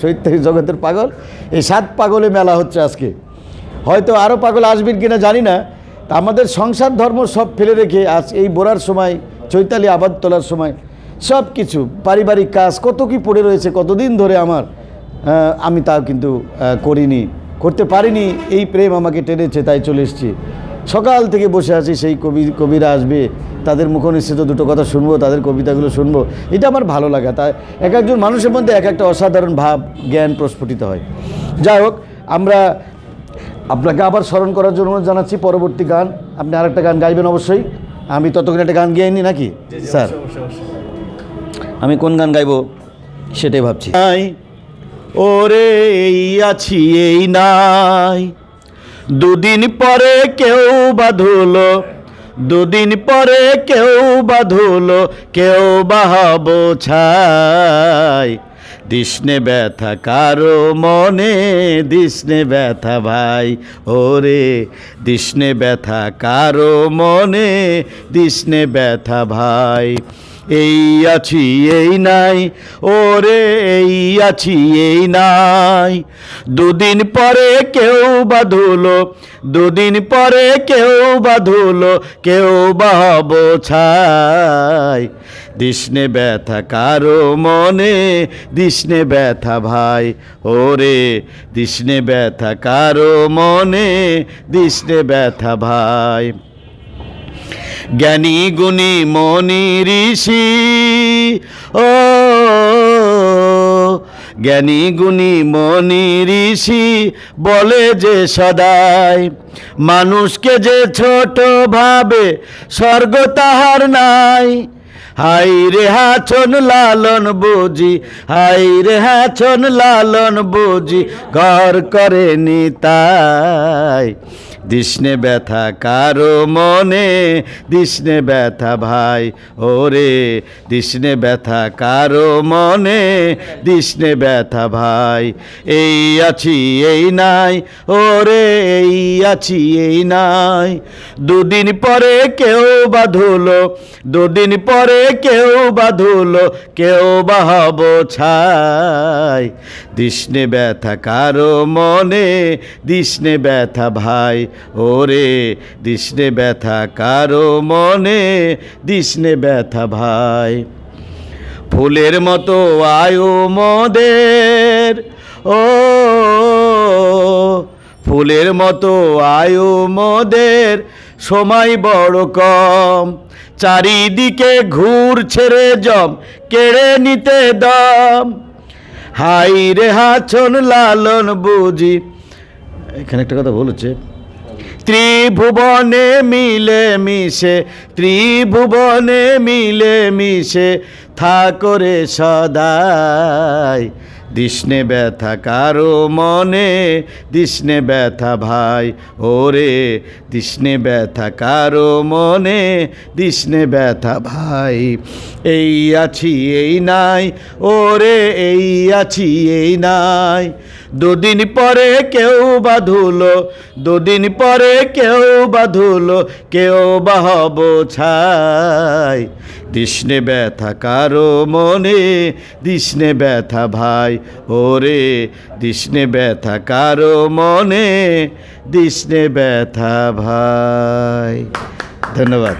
সাহিত্যের জগতের পাগল। এই 7 পাগলে মেলা হচ্ছে আজকে। হয়তো আরও পাগল আসবেন কিনা জানি না। তা আমাদের সংসার ধর্ম সব ফেলে রেখে আজ এই বোরার সময়, চৈতালি আবাদ তোলার সময় সব কিছু পারিবারিক কাজ কত কি পড়ে রয়েছে কতদিন ধরে আমার, আমি তা কিন্তু করতে পারিনি। এই প্রেম আমাকে টেনেছে, তাই চলে এসেছি। সকাল থেকে বসে আছি, সেই কবিরা আসবে, তাদের মুখনিসৃত দুটো কথা শুনবো, তাদের কবিতাগুলো শুনবো। এটা আমার ভালো লাগা। তাই এক একজন মানুষের মধ্যে এক একটা অসাধারণ ভাব জ্ঞান প্রস্ফুটিত হয়। যাই হোক, আমরা আপনাকে আবার স্মরণ করার জন্য জানাচ্ছি পরবর্তী গান। আপনি আরেকটা গান গাইবেন অবশ্যই। আমি ততক্ষণ একটা গান গেয়ে নি নাকি স্যার? আমি কোন গান গাইবো সেটাই ভাবছি। ওরে এই আছি এই নাই, দুদিন পরে কেউ বাঁধলো, দুদিন পরে কেউ বাঁধলো, কেউ বাহাবো ছাই। দিসনে ব্যথা কারো মনে, দিসনে ব্যথা ভাই, ওরে দিসনে ব্যথা কারো মনে, দিসনে ব্যথা ভাই। এই আছি এই নাই, ওরে এই আছি এই নাই, দুদিন পরে কেউ বাঁধলো, দুদিন পরে কেউ বাঁধলো, কেউ বাহাবো ছাই। দিসনে ব্যথা কারো মনে, দিসনে ব্যথা ভাই, ওরে দিসনে ব্যথা কারো মনে, দিসনে ব্যথা ভাই। জ্ঞানী গুণী মনি ঋষি, ও জ্ঞানী গুণী মনি ঋষি বলে যে সদাই, মানুষকে যে ছোট ভাবে স্বর্গ তাহার নাই। হাই রে হাছন লালন বুঝি, হাই রে হাছন লালন বুঝি, ঘর করে নিতাই। দিসনে ব্যথা কারো মনে, দিসনে ব্যথা ভাই, ওরে দিসনে ব্যথা কারো মনে, দিসনে ব্যথা ভাই। এই আছি এই নাই, ওরে এই আছি এই নাই, দুদিন পরে কেউ বাঁধলো, দুদিন পরে কেউ বাঁধলো, কেউ বাহাবো ছাই। দিসনে ব্যথা কারো মনে, দিসনে ব্যথা ভাই, ওরে দিসনে ব্যথা কারো মনে, দিসনে ব্যথা ভাই। ফুলের মতো আয়ু মোদের, ও ফুলের মতো আয়ু মোদের, সময় বড় কম, চারিদিকে ঘুরছে রে জম, কেড়ে নিতে দম। হাই রে হাছন লালন বুঝি, এখানে একটা কথা বলেছে, ত্রিভুবনে মিলে মিশে, ত্রিভুবনে মিলে মিশে থাকরে সদাই। দিসনে ব্যথা কারো মনে, দিসনে ব্যথা ভাই, ওরে দিসনে ব্যথা কারো মনে, দিসনে ব্যথা ভাই। এই আছি এই নাই, ওরে এই আছি এই নাই, দুদিন পরে কেউ বাঁধলো, দুদিন পরে কেউ বাঁধলো, কেউ বাহাবো ছাই। দিসনে ব্যথা কারো মনে, দিসনে ব্যথা ভাই, ওরে দিসনে ব্যথা কারো মনে, দিসনে ব্যথা ভাই। ধন্যবাদ।